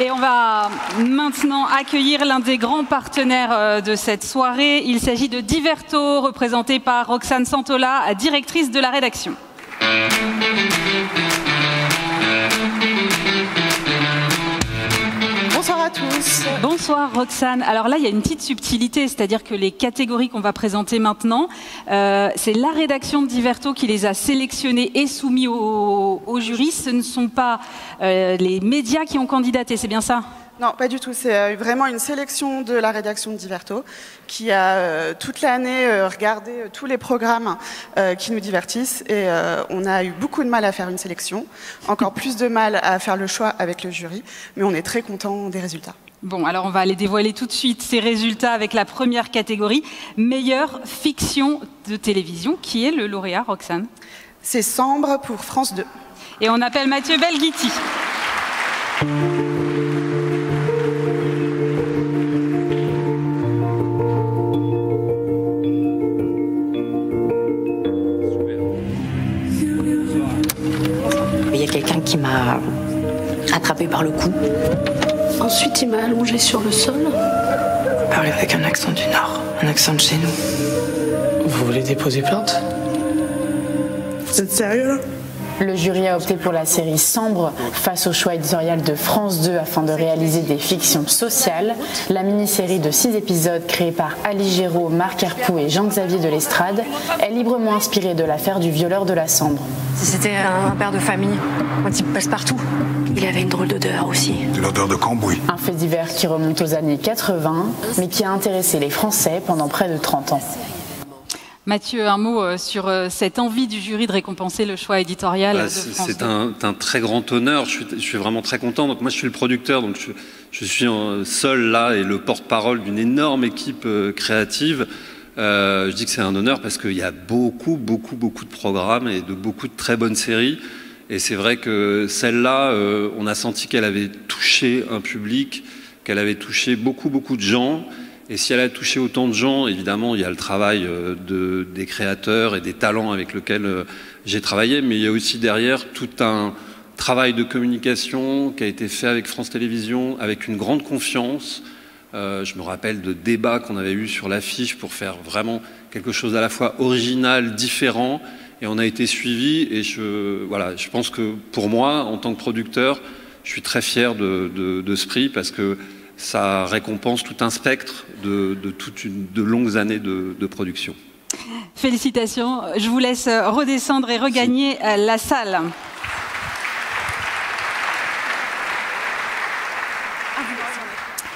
Et on va maintenant accueillir l'un des grands partenaires de cette soirée. Il s'agit de Diverto, représenté par Roxane Santola, directrice de la rédaction. Bonsoir à tous. Bonsoir Roxane. Alors là, il y a une petite subtilité, c'est-à-dire que les catégories qu'on va présenter maintenant, c'est la rédaction de Diverto qui les a sélectionnées et soumis au jury. Ce ne sont pas les médias qui ont candidaté, c'est bien ça ? Non, pas du tout. C'est vraiment une sélection de la rédaction de Diverto qui a toute l'année regardé tous les programmes qui nous divertissent et on a eu beaucoup de mal à faire une sélection, encore plus de mal à faire le choix avec le jury, mais on est très content des résultats. Bon, alors on va aller dévoiler tout de suite ces résultats avec la première catégorie, meilleure fiction de télévision. Qui est le lauréat, Roxane ? C'est Sambre pour France 2. Et on appelle Mathieu Belghiti. Il y a quelqu'un qui m'a attrapé par le cou. Ensuite, il m'a allongé sur le sol. Il parlait avec un accent du Nord, un accent de chez nous. Vous voulez déposer plainte? Vous êtes sérieux là ? Le jury a opté pour la série Sambre face au choix éditorial de France 2 afin de réaliser des fictions sociales. La mini-série de 6 épisodes créée par Ali Géraud, Marc Herpoux et Jean-Xavier de l'Estrade est librement inspirée de l'affaire du violeur de la Sambre. C'était un père de famille, un type passe-partout. Il avait une drôle d'odeur aussi. De l'odeur de cambouis. Un fait divers qui remonte aux années 80, mais qui a intéressé les Français pendant près de 30 ans. Mathieu, un mot sur cette envie du jury de récompenser le choix éditorial de France 2. C'est un très grand honneur, je suis vraiment très content. Donc moi je suis le producteur, donc je suis seul là et le porte-parole d'une énorme équipe créative. Je dis que c'est un honneur parce qu'il y a beaucoup de programmes et de beaucoup de très bonnes séries. Et c'est vrai que celle-là, on a senti qu'elle avait touché un public, qu'elle avait touché beaucoup de gens. Et si elle a touché autant de gens, évidemment, il y a le travail des créateurs et des talents avec lesquels j'ai travaillé, mais il y a aussi derrière tout un travail de communication qui a été fait avec France Télévisions, avec une grande confiance. Je me rappelle de débats qu'on avait eus sur l'affiche pour faire vraiment quelque chose à la fois original, différent, et on a été suivis. Et je pense que pour moi, en tant que producteur, je suis très fier de ce prix parce que ça récompense tout un spectre de longues années de production. Félicitations. Je vous laisse redescendre et regagner la salle.